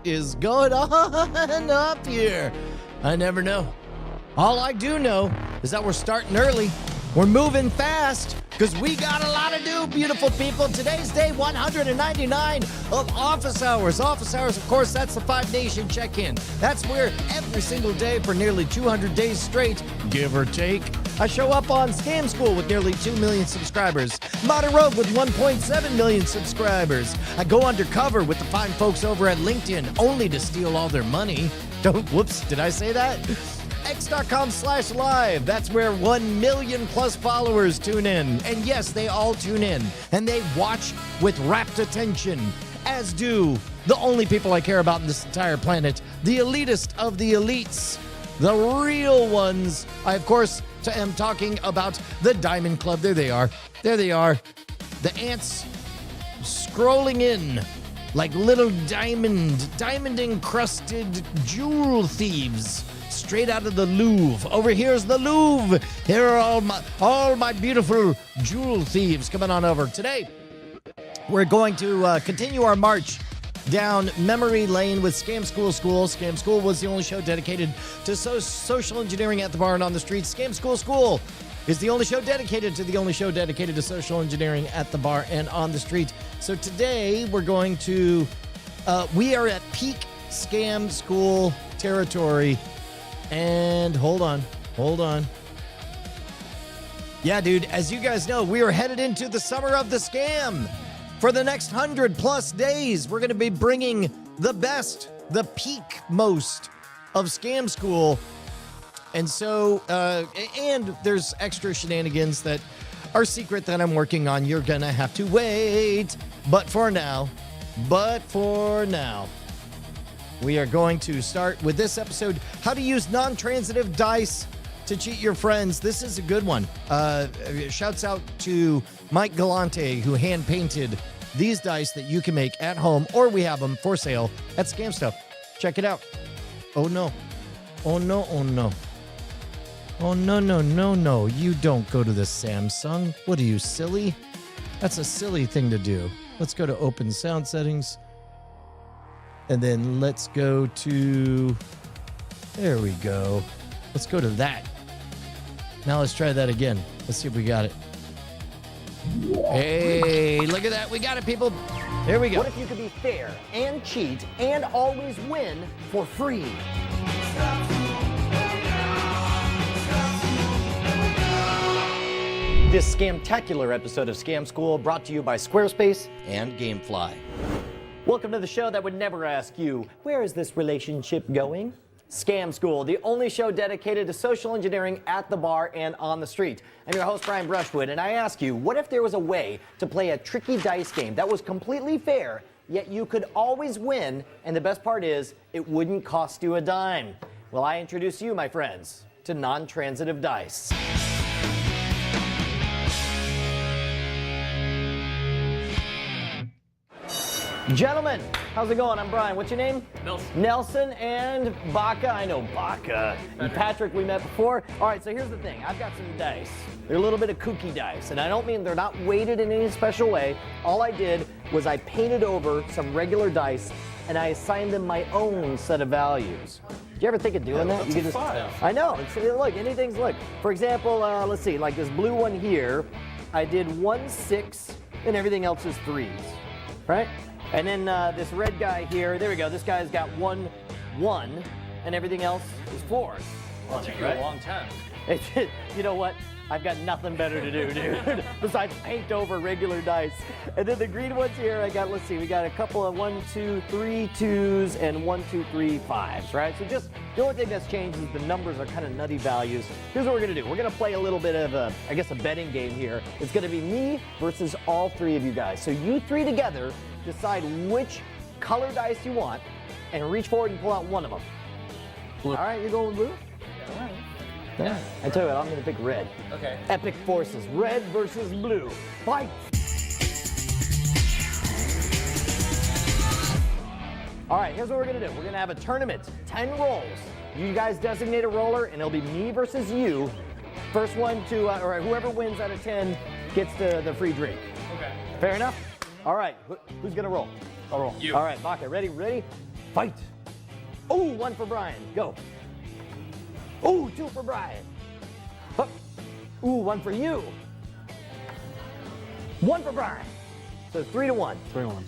is going on up here? I never know. All I do know is that we're starting early. We're moving fast because we got a lot to do, beautiful people. Today's day 199 of Office Hours. Office Hours, of course, that's the 5 Nation check-in. That's where every single day for nearly 200 days straight, give or take, I show up on Scam School with nearly 2 million subscribers. Modern Rogue with 1.7 million subscribers. I go undercover with the fine folks over at LinkedIn only to steal all their money. Whoops, did I say that? X.com/live. That's where 1 million plus followers tune in. And yes, they all tune in. And they watch with rapt attention, as do the only people I care about in this entire planet, the elitist of the elites, the real ones. I, of course, am talking about the Diamond Club. There they are. There they are. The ants scrolling in like little diamond-encrusted jewel thieves. Straight out of the Louvre. Over here's the Louvre. Here are all my beautiful jewel thieves coming on over. Today, we're going to continue our march down memory lane with Scam School. Scam School was the only show dedicated to social engineering at the bar and on the streets. Scam School is the only show dedicated to social engineering at the bar and on the street. So today, we're going to, we are at peak Scam School territory. And hold on. Yeah, dude, as you guys know, we are headed into the summer of the scam. For the next 100+ days, we're going to be bringing the best, the peak most of Scam School. And so, and there's extra shenanigans that are secret that I'm working on. You're going to have to wait. But for now, we are going to start with this episode, how to use non-transitive dice to cheat your friends. This is a good one. Shouts out to Mike Galante, who hand-painted these dice that you can make at home, or we have them for sale at Scam Stuff. Check it out. Oh, no. No. You don't go to the Samsung. What are you, silly? That's a silly thing to do. Let's go to open sound settings. And then let's go to, there we go. Let's go to that. Now let's try that again. Let's see if we got it. Hey, look at that. We got it, people. There we go. What if you could be fair and cheat and always win for free? This scamtacular episode of Scam School brought to you by Squarespace And Gamefly. Welcome to the show that would never ask you, where is this relationship going? Scam School, the only show dedicated to social engineering at the bar and on the street. I'm your host, Brian Brushwood, and I ask you, what if there was a way to play a tricky dice game that was completely fair, yet you could always win, and the best part is, it wouldn't cost you a dime? Well, I introduce you, my friends, to non-transitive dice. Gentlemen, how's it going? I'm Brian. What's your name? Nelson and Baca. I know Baca. And Patrick, we met before. All right, so here's the thing. I've got some dice. They're a little bit of kooky dice, and I don't mean they're not weighted in any special way. All I did was I painted over some regular dice, and I assigned them my own set of values. Did you ever think of doing that? You can just, I know. Look, anything's, look. For example, let's see, like this blue one here, I did 1 6, and everything else is 3s, right? And then this red guy here, there we go. This guy's got 1 1, and everything else is 4s. Well, it took you a long time. You know what? I've got nothing better to do, dude, besides paint over regular dice. And then the green ones here, I got, let's see, we got a couple of 1 2 3 2s and 1 2 3 5s, right? So just the only thing that's changed is the numbers are kind of nutty values. Here's what we're gonna do. We're gonna play a little bit of a, I guess, a betting game here. It's gonna be me versus all 3 of you guys. So you 3 together decide which color dice you want and reach forward and pull out one of them. Blue. All right, you're going with blue? Yeah, all right. Yeah. I tell you what, I'm gonna pick red. Okay. Epic forces, red versus blue. Fight! All right, here's what we're gonna do. We're gonna have a tournament, 10 rolls. You guys designate a roller, and it'll be me versus you. First one to, or whoever wins out of 10 gets the free drink. Okay. Fair enough? All right, who's gonna roll? I'll roll. You. All right, Baca, ready? Fight. Ooh, 1 for Brian. Go. Ooh, 2 for Brian. Hup. Ooh, 1 for you. 1 for Brian. So 3-1. 3-1.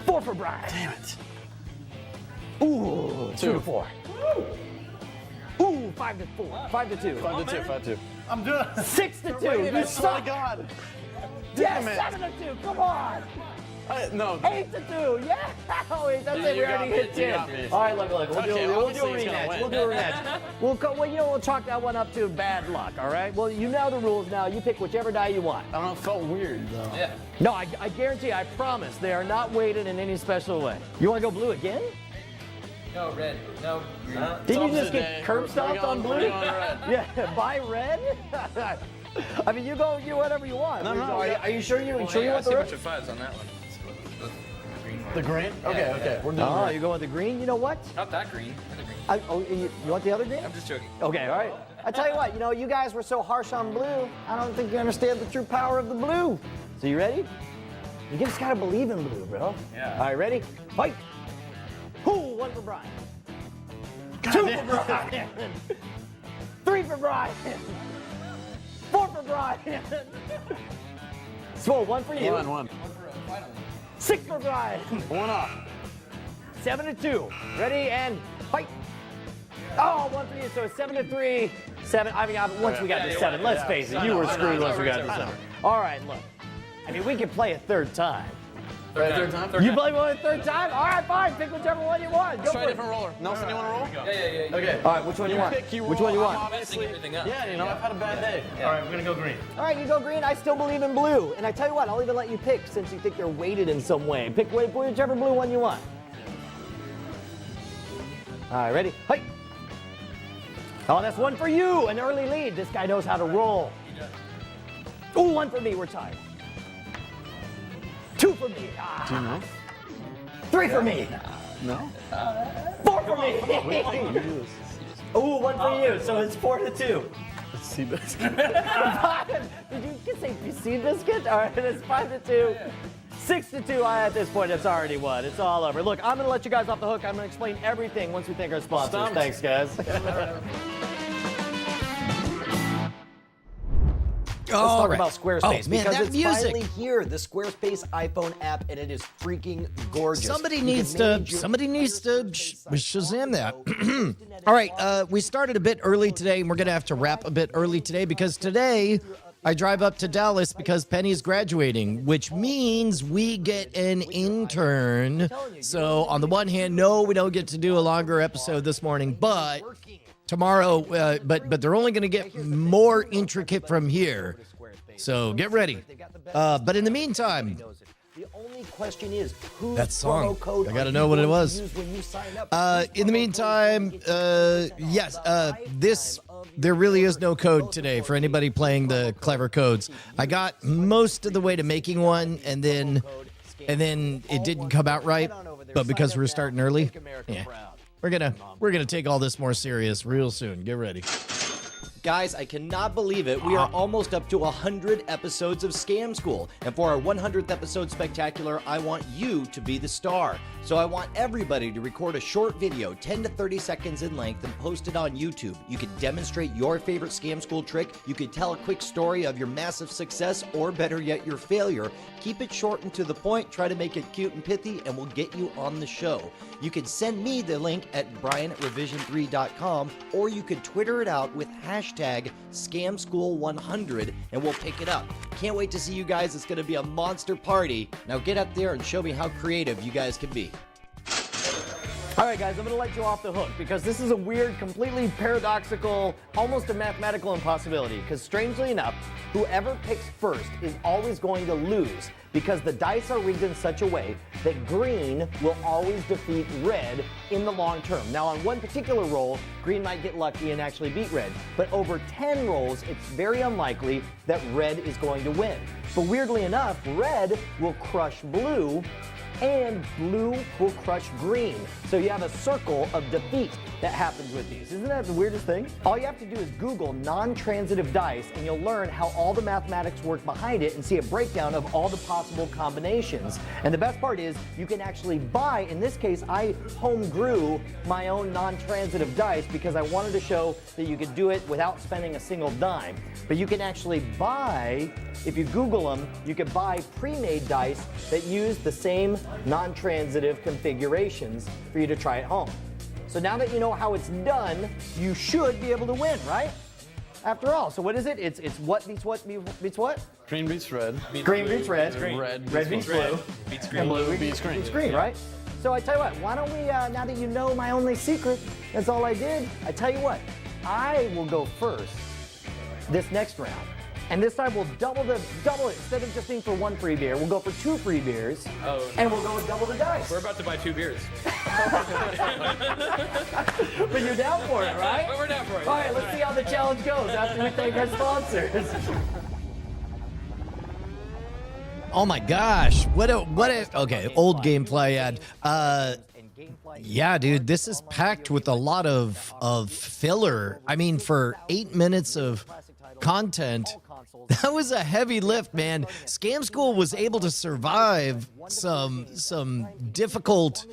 4 for Brian. Damn it. Ooh, 2-4. Ooh, 5-4. 5-2. 5-2. 5-2. I'm doing 6-2. You suck. God. Yes, Damn it. 7-2. Come on. No. 8-2. Yeah. Wait, that's it. We you got already me. hit You 10. got me. All right, look. We'll do Okay, a obviously he's gonna rematch. win. We'll do a rematch. We'll chalk that one up to bad luck. All right. Well, you know the rules now. You pick whichever die you want. I don't know. It felt weird though. Yeah. No, I guarantee. I promise they are not weighted in any special way. You want to go blue again? No, red. No, green. Didn't you just opposite get day. curb We're stomped on going- blue? we're going red. Yeah, buy red. I mean, you whatever you want. No, no, Are you sure you want I the see red? what your five's on that one. Green one. The green? Okay, okay. We're doing Oh, red. you're going with the green. You know what? Not that green. The green. You want the other green? I'm just joking. Okay, all right. I tell you what, you guys were so harsh on blue. I don't think you understand the true power of the blue. So you ready? You just gotta believe in blue, bro. Yeah. All right, ready? Fight. Who? 1 for Brian. 2 for Brian. 3 for Brian. 4 for Brian. Swole, 1 for you. 1-1. 6 for Brian. 1 off. 7-2. Ready and fight. Oh, 1 for you. So it's 7-3. 7. I mean, once we got to 7, let's face it, you were screwed once we got to 7. All right, look. I mean, we can play a third time. Third time? You play one a third time? All right, fine. Pick whichever one you want. Go Let's try a for it. different roller. Nelson, you want to roll? Yeah. Okay. All right, which one you want? Pick, you Which roll. one you I'm want? obviously- everything up. Yeah, I've had a bad day. All right, we're gonna go green. All right, you go green. I still believe in blue. And I tell you what, I'll even let you pick since you think they're weighted in some way. Pick whichever blue one you want. All right, ready? Hey. Oh, that's 1 for you. An early lead. This guy knows how to roll. Ooh, 1 for me. We're tied. 2 for me. Ah. Do you know? 3 for me. No? 4 for me. Ooh, 1 for you. So it's 4-2. Let's see this. Did you say seed biscuit? All right, it's 5-2. 6-2. At this point, it's already won. It's all over. Look, I'm gonna let you guys off the hook. I'm gonna explain everything once we thank our sponsors. Stumped. Thanks, guys. Let's talk about Squarespace Oh, man, because that it's music. finally here, the Squarespace iPhone app, and it is freaking gorgeous. Somebody You needs can manage to your Shazam that. All right, we started a bit early today, and we're gonna have to wrap a bit early today because today I drive up to Dallas because Penny's graduating, which means we get an intern. So on the one hand, no, we don't get to do a longer episode this morning, but tomorrow, but they're only going to get more intricate from here. So get ready. But in the meantime, The only question is whose that song, promo code I gotta are know you what it going to was. use when you sign up? In the meantime, yes, there really is no code today for anybody playing the clever codes. I got most of the way to making one, and then it didn't come out right. But because we're starting early, yeah, we're gonna take all this more serious real soon. Get ready. Guys, I cannot believe it. We are almost up to 100 episodes of Scam School. And for our 100th episode spectacular, I want you to be the star. So I want everybody to record a short video, 10 to 30 seconds in length, and post it on YouTube. You could demonstrate your favorite Scam School trick. You could tell a quick story of your massive success, or better yet, your failure. Keep it short and to the point. Try to make it cute and pithy, and we'll get you on the show. You can send me the link at brian@revision3.com, or you could Twitter it out with hashtag ScamSchool100, and we'll pick it up. Can't wait to see you guys. It's going to be a monster party. Now get up there and show me how creative you guys can be. All right, guys, I'm going to let you off the hook because this is a weird, completely paradoxical, almost a mathematical impossibility. Because strangely enough, whoever picks first is always going to lose because the dice are rigged in such a way that green will always defeat red in the long term. Now, on one particular roll, green might get lucky and actually beat red. But over 10 rolls, it's very unlikely that red is going to win. But weirdly enough, red will crush blue and blue will crush green. So you have a circle of defeat that happens with these. Isn't that the weirdest thing? All you have to do is Google non-transitive dice and you'll learn how all the mathematics work behind it and see a breakdown of all the possible combinations. And the best part is you can actually buy, in this case, I home grew my own non-transitive dice because I wanted to show that you could do it without spending a single dime. But you can actually buy, if you Google them, you can buy pre-made dice that use the same non-transitive configurations for you to try at home. So now that you know how it's done, you should be able to win, right? After all, so what is it? It's what beats what beats what? Green beats red. Green beats red. Red beats blue. Beats And green. blue beats green. beats green, right? So I tell you what, why don't we, now that you know my only secret, that's all I did, I tell you what, I will go first this next round. And this time we'll double it. Instead of just being for one free beer, we'll go for 2 free beers. Oh, and we'll go with double the dice. We're about to buy 2 beers. But you're down for it, right? But we're down for it. All right, let's see how the challenge goes after we thank our sponsors. Oh my gosh, what a okay, old gameplay ad. Yeah, dude, this is packed with a lot of filler. I mean, for 8 minutes of content, that was a heavy lift, man. Scam School was able to survive some difficult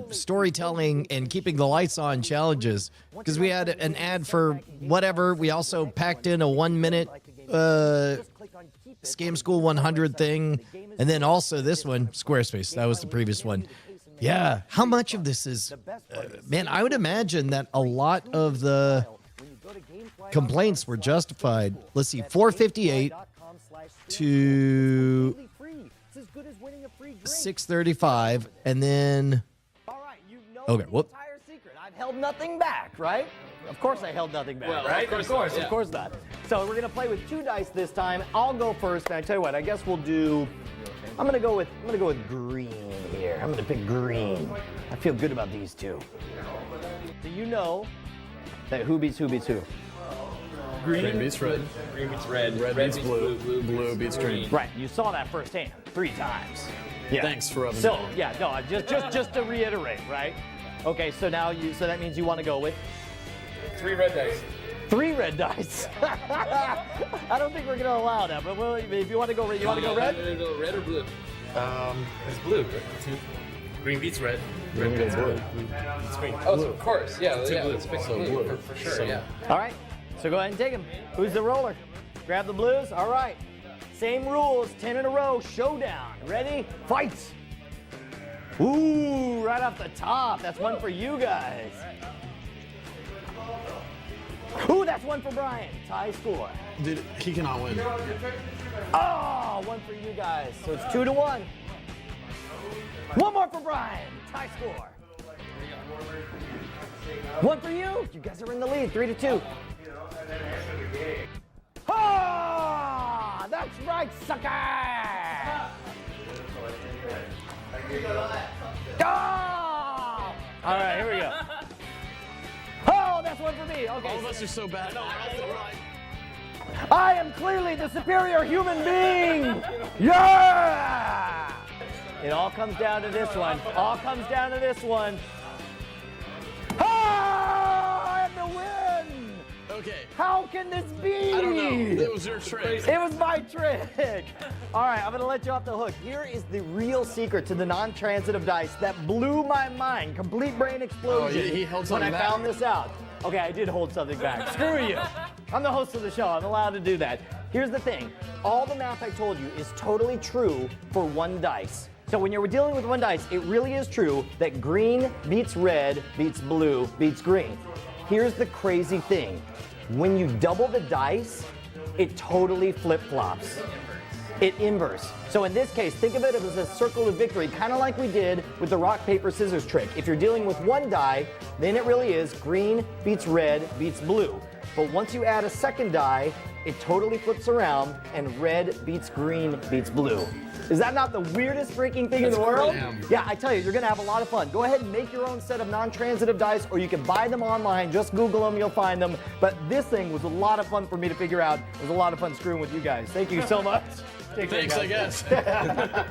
storytelling and keeping the lights on challenges because we had an ad for whatever. We also packed in a 1 minute Scam School 100 thing, and then also this one, Squarespace. That was the previous one. Yeah, how much of this is, man, I would imagine that a lot of the complaints were justified. Let's see, 458 to 635, and then, okay, whoop. I've held nothing back, right? Of course I held nothing back, Well, right? of course not, yeah. Of course not. So we're gonna play with 2 dice this time. I'll go first, and I tell you what, I guess we'll do. I'm gonna go with green here. I'm gonna pick green. I feel good about these 2. Do you know that who beats who? Green beats red. Green beats red. Red beats blue. Blue beats green. Right. You saw that firsthand 3 times. Yeah. Thanks for rubbing So it in. yeah, no, just to reiterate, right? Okay, so now so that means you want to go with 3 red dice. 3 red dice. I don't think we're gonna allow that, but if you want to go red, you want to go red? Red or blue? It's blue. Green beats red. Green beats blue. It's green. Oh, so of course. Yeah, Two yeah. blue. Let's pick So blue. blue. For sure, So- yeah. All right. So go ahead and take them. Who's the roller? Grab the blues. All right. Same rules. 10 in a row. Showdown. Ready? Fight. Ooh, right off the top. That's one for you guys. Ooh, that's one for Brian. Tie score. Dude, he cannot win. Oh, one for you guys. So it's 2-1. One more for Brian. Tie score. One for you. You guys are in the lead. 3-2. Ah, that's right, sucker. Oh! All right, here we go. Oh, that's one for me. Okay. All of us are so bad. I am clearly the superior human being. Yeah! It all comes down to this one. All comes down to this one. Ah! I have the win. Okay. How can this be? I don't know. It was your trick. It was my trick. All right, I'm gonna let you off the hook. Here is the real secret to the non-transitive dice that blew my mind. Complete brain explosion. Oh, he held when something I back. found this out. Okay, I did hold something back. Screw you. I'm the host of the show. I'm allowed to do that. Here's the thing. All the math I told you is totally true for 1 dice. So when you're dealing with 1 dice, it really is true that green beats red, beats blue, beats green. Here's the crazy thing. When you double the dice, it totally flip-flops. It inverse. So in this case, think of it as a circle of victory, kind of like we did with the rock, paper, scissors trick. If you're dealing with 1 die, then it really is green beats red beats blue. But once you add a second die, it totally flips around and red beats green beats blue. Is that not the weirdest freaking thing in the world? Yeah, I tell you, you're gonna have a lot of fun. Go ahead and make your own set of non-transitive dice, or you can buy them online. Just Google them, you'll find them. But this thing was a lot of fun for me to figure out. It was a lot of fun screwing with you guys. Thank you so much. Take care, Thanks, I guys. guess.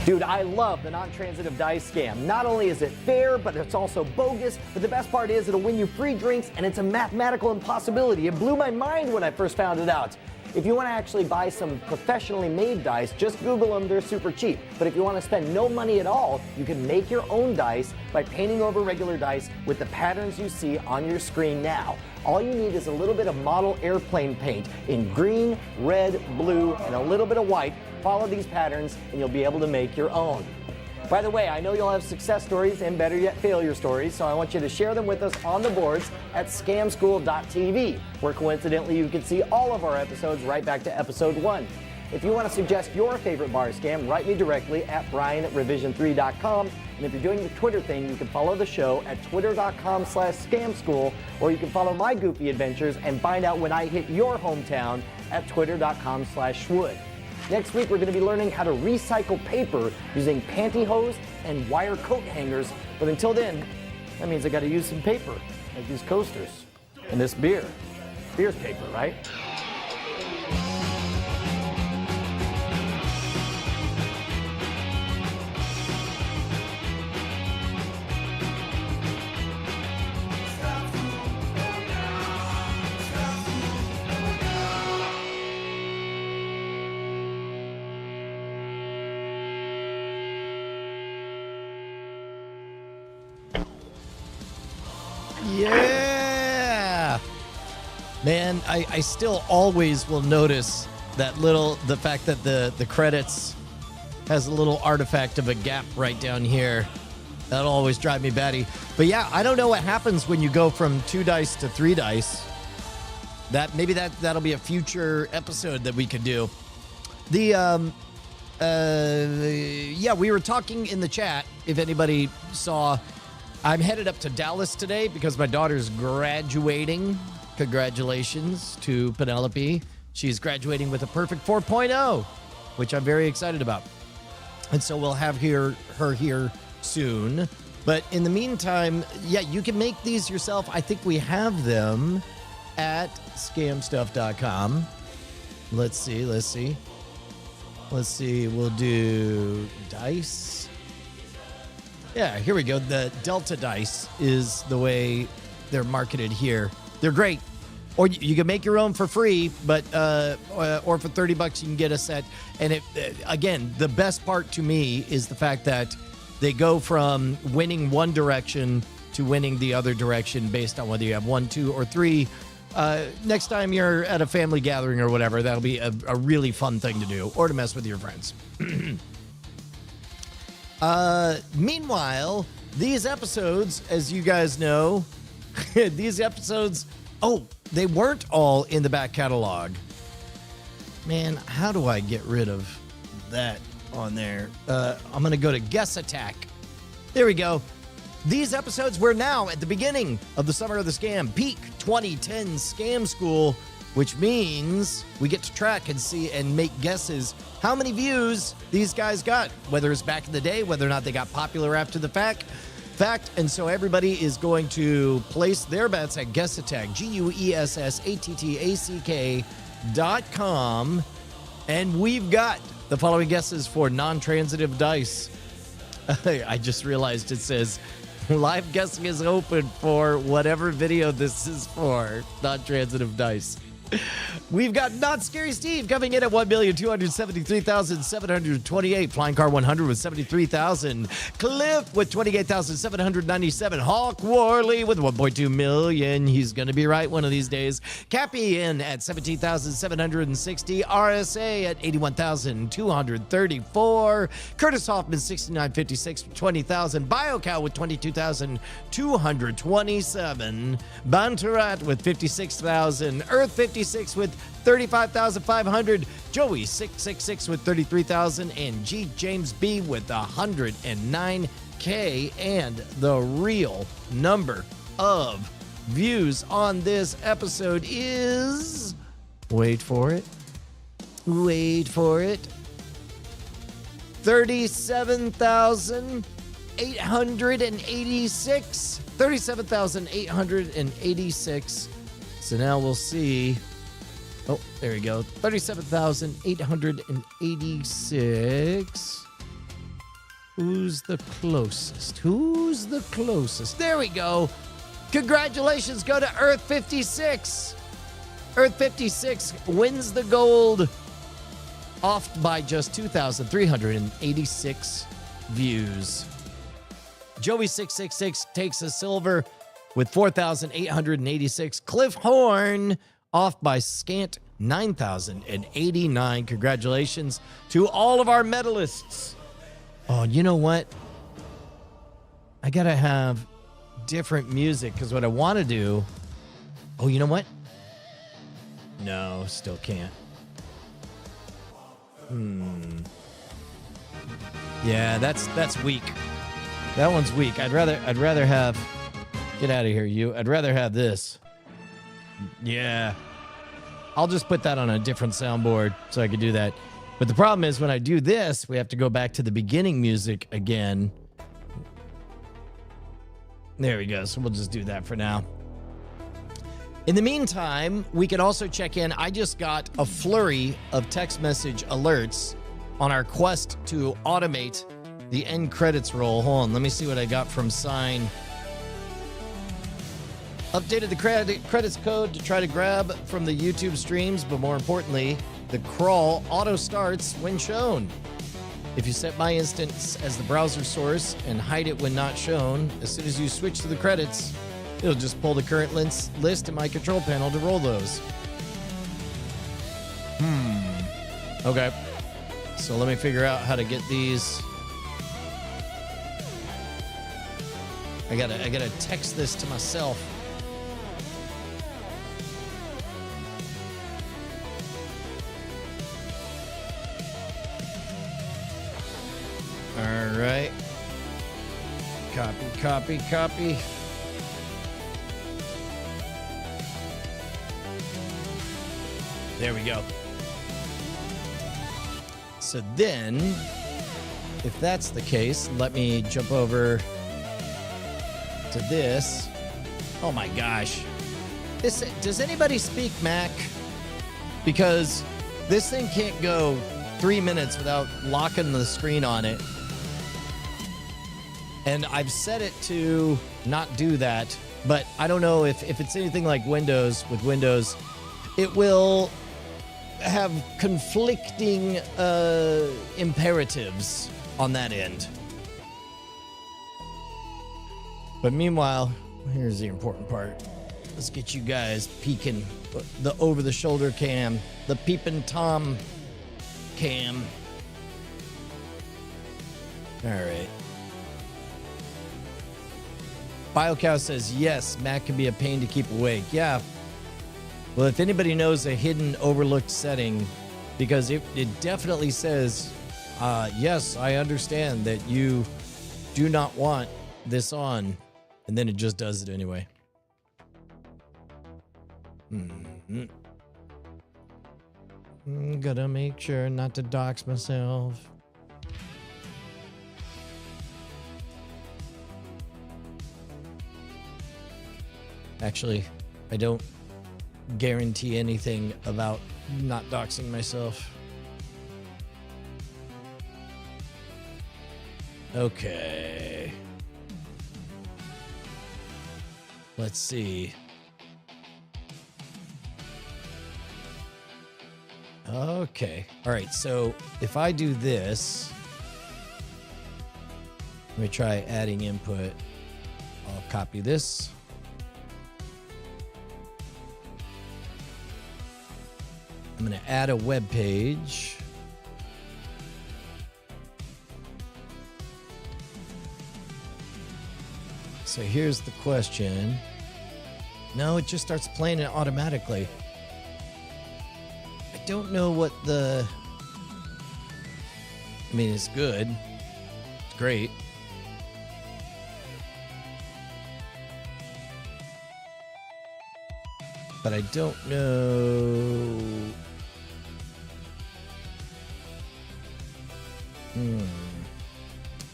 Dude, I love the non-transitive dice scam. Not only is it fair, but it's also bogus. But the best part is it'll win you free drinks, and it's a mathematical impossibility. It blew my mind when I first found it out. If you want to actually buy some professionally made dice, just Google them, they're super cheap. But if you want to spend no money at all, you can make your own dice by painting over regular dice with the patterns you see on your screen now. All you need is a little bit of model airplane paint in green, red, blue, and a little bit of white. Follow these patterns and you'll be able to make your own. By the way, I know you'll have success stories and better yet failure stories, so I want you to share them with us on the boards at scamschool.tv, where coincidentally you can see all of our episodes right back to episode 1. If you want to suggest your favorite bar scam, write me directly at brian@revision3.com. And if you're doing the Twitter thing, you can follow the show at twitter.com/scamschool, or you can follow my goofy adventures and find out when I hit your hometown at twitter.com/schwood. Next week, we're going to be learning how to recycle paper using pantyhose and wire coat hangers. But until then, that means I got to use some paper, like these coasters and this beer. Beer's paper, right? Yeah! Man, I still always will notice the fact that the credits has a little artifact of a gap right down here. That'll always drive me batty. But yeah, I don't know what happens when you go from 2 dice to 3 dice. Maybe that'll be a future episode that we could do. Yeah, we were talking in the chat, if anybody saw. I'm headed up to Dallas today because my daughter's graduating. Congratulations to Penelope. She's graduating with a perfect 4.0, which I'm very excited about. And so we'll have her here soon. But in the meantime, yeah, you can make these yourself. I think we have them at scamstuff.com. Let's see. We'll do dice. Yeah, here we go. The Delta dice is the way they're marketed here. They're great. Or you can make your own for free, but or for $30 you can get a set. And again, the best part to me is the fact that they go from winning one direction to winning the other direction based on whether you have 1, 2, or 3. Next time you're at a family gathering or whatever, that'll be a really fun thing to do, or to mess with your friends. Meanwhile, these episodes, as you guys know, these episodes, they weren't all in the back catalog. Man, how do I get rid of that on there? I'm going to go to Guess Attack. There we go. These episodes were now at the beginning of the Summer of the Scam, peak 2010 Scam School, which means we get to track and see and make guesses how many views these guys got, whether it's back in the day, whether or not they got popular after the fact. And so everybody is going to place their bets at Guess Attack, GUESSATTACK.com. And we've got the following guesses for non-transitive dice. I just realized it says live guessing is open for whatever video this is for, non-transitive dice. We've got Not Scary Steve coming in at 1,273,728. Flying Car 100 with 73,000. Cliff with 28,797. Hawk Warley with 1.2 million. He's going to be right one of these days. Cappy in at 17,760. RSA at 81,234. Curtis Hoffman 6956 with 20,000. BioCow with 22,227. Bantarat with 56,000. Earth 56 with 35,500, Joey 666 with 33,000, and G James B with 109K. And the real number of views on this episode is, wait for it, 37,886. 37,886. So now we'll see. Oh, there we go. 37,886. Who's the closest? Who's the closest? There we go. Congratulations go to Earth 56. Earth 56 wins the gold off by just 2,386 views. Joey 666 takes a silver with 4,886. Cliff Horn off by scant 9,089. Congratulations to all of our medalists. Oh, you know what? I gotta have different music because what I want to do. Oh, you know what? No, still can't. Yeah, that's weak. That one's weak. I'd rather have. Get out of here, you. I'd rather have this. Yeah. I'll just put that on a different soundboard so I could do that. But the problem is when I do this, we have to go back to the beginning music again. There we go. So we'll just do that for now. In the meantime, we can also check in. I just got a flurry of text message alerts on our quest to automate the end credits roll. Hold on. Let me see what I got from Sign. Updated the credits code to try to grab from the YouTube streams, but more importantly, the crawl auto starts when shown. If you set my instance as the browser source and hide it when not shown, as soon as you switch to the credits, it'll just pull the current list in my control panel to roll those. Okay. So let me figure out how to get these. I gotta text this to myself. All right. Copy. There we go. So then, if that's the case, let me jump over to this. Oh my gosh. Does anybody speak Mac? Because this thing can't go 3 minutes without locking the screen on it. And I've set it to not do that, but I don't know if it's anything like Windows. With Windows, it will have conflicting imperatives on that end. But meanwhile, here's the important part. Let's get you guys peeking the over-the-shoulder cam, the peeping Tom cam. All right. BioCow says, yes, Mac can be a pain to keep awake. Yeah. Well, if anybody knows a hidden overlooked setting, because it definitely says, yes, I understand that you do not want this on, and then it just does it anyway. Gotta make sure not to dox myself. Actually, I don't guarantee anything about not doxing myself. Okay. Let's see. Okay. All right. So if I do this, let me try adding input. I'll copy this. I'm going to add a web page. So here's the question. No, it just starts playing it automatically. I don't know what the... I mean, it's good. It's great. But I don't know...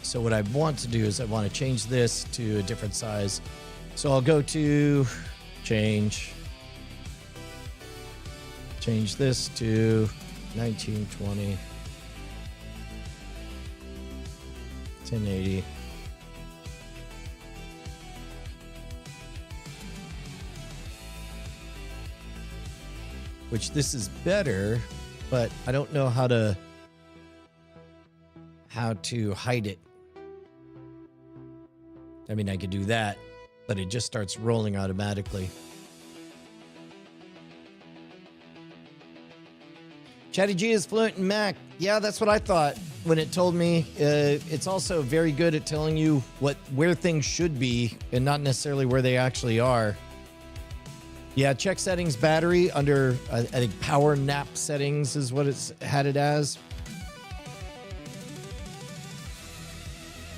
So what I want to do is I want to change this to a different size. So I'll go to change this to 1920. 1080. Which this is better, but I don't know how to hide it. I mean, I could do that, but it just starts rolling automatically. Chatty G is fluent in Mac. Yeah, that's what I thought when it told me. It's also very good at telling you where things should be and not necessarily where they actually are. Yeah, check settings battery under, I think, power nap settings is what it's had it as.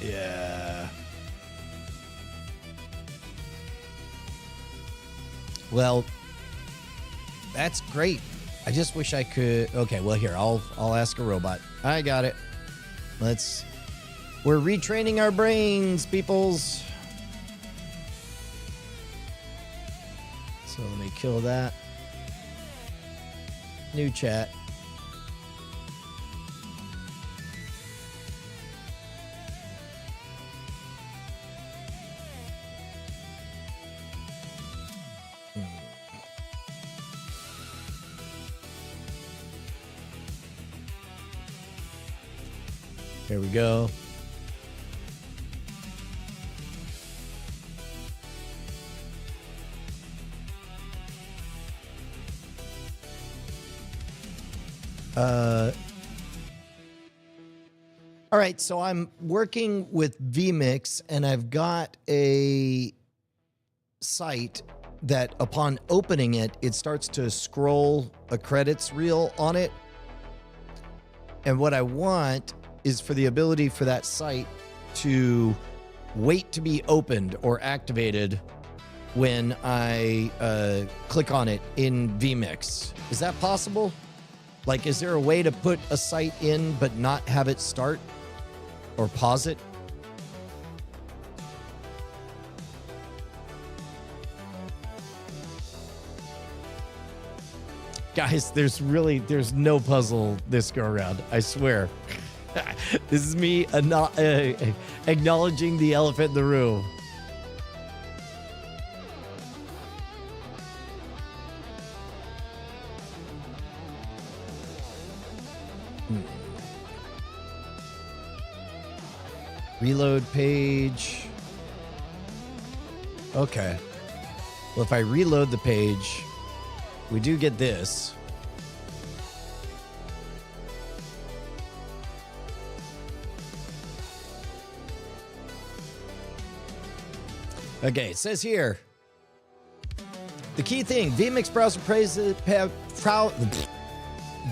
Yeah. Well, that's great. I just wish I could. Okay, well, here, I'll ask a robot. I got it. We're retraining our brains, peoples. So let me kill that. New chat. Here we go. All right, so I'm working with vMix, and I've got a site that upon opening it, it starts to scroll a credits reel on it. And what I want is for the ability for that site to wait to be opened or activated when I click on it in vMix. Is that possible? Like, is there a way to put a site in but not have it start or pause it? Guys, there's no puzzle this go around. I swear. This is me acknowledging the elephant in the room. Reload page. Okay. Well, if I reload the page, we do get this. Okay, it says here, the key thing, vMix browser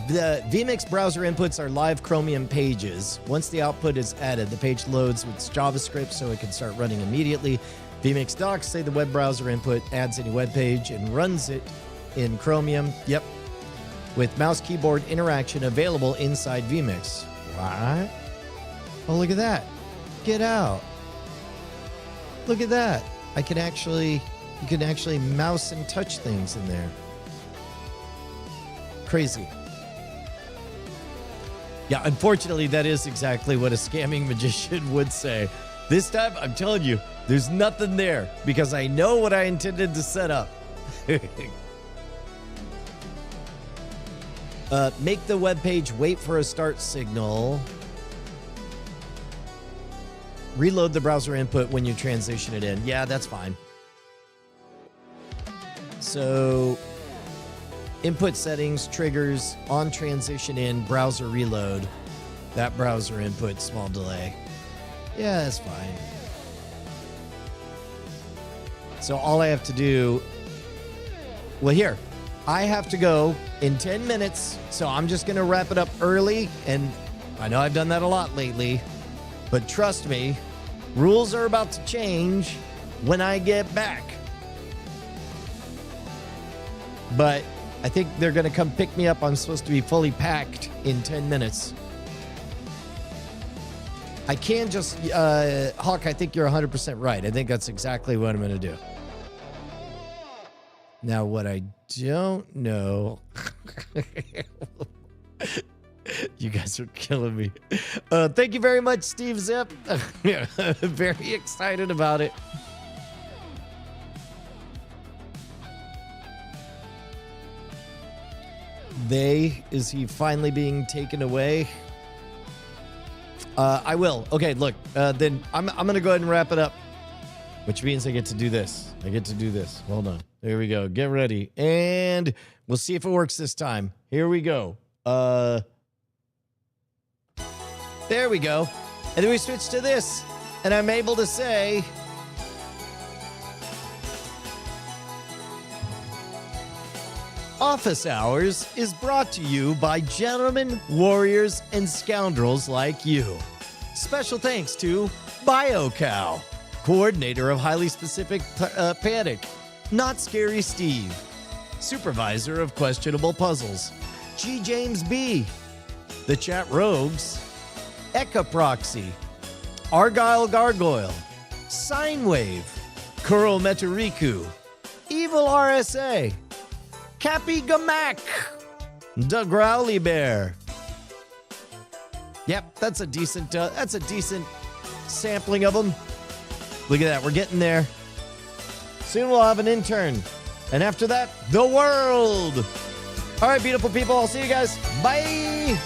the vMix browser inputs are live Chromium pages. Once the output is added, the page loads with JavaScript so it can start running immediately. vMix docs say the web browser input adds any web page and runs it in Chromium. Yep. With mouse keyboard interaction available inside vMix. What? Oh, look at that. Get out. Look at that. You can actually mouse and touch things in there. Crazy. Yeah, unfortunately, that is exactly what a scamming magician would say. This time, I'm telling you, there's nothing there because I know what I intended to set up. Make the web page wait for a start signal. Reload the browser input when you transition it in. Yeah, that's fine. So, input settings, triggers, on transition in, browser reload. That browser input, small delay. Yeah, that's fine. So all I have to do, well, here, I have to go in 10 minutes. So I'm just going to wrap it up early. And I know I've done that a lot lately, but trust me, rules are about to change when I get back. But I think they're going to come pick me up. I'm supposed to be fully packed in 10 minutes. I can just, Hawk, I think you're 100% right. I think that's exactly what I'm going to do. Now, what I don't know You guys are killing me. Thank you very much, Steve Zip. Very excited about it. Is he finally being taken away? I will. Okay, look, then I'm going to go ahead and wrap it up, which means I get to do this. Hold on. There we go. Get ready. And we'll see if it works this time. Here we go. There we go. And then we switch to this. And I'm able to say... Office Hours is brought to you by gentlemen, warriors, and scoundrels like you. Special thanks to BioCow, coordinator of highly specific panic, Not Scary Steve, supervisor of questionable puzzles, G. James B., the Chat Rogues, Eka Proxy, Argyle Gargoyle, Sinewave, Kuro Metariku, Evil RSA, Cappy Gamak, the Growly Bear. Yep, that's a decent sampling of them. Look at that, we're getting there. Soon we'll have an intern. And after that, the world. All right, beautiful people, I'll see you guys. Bye.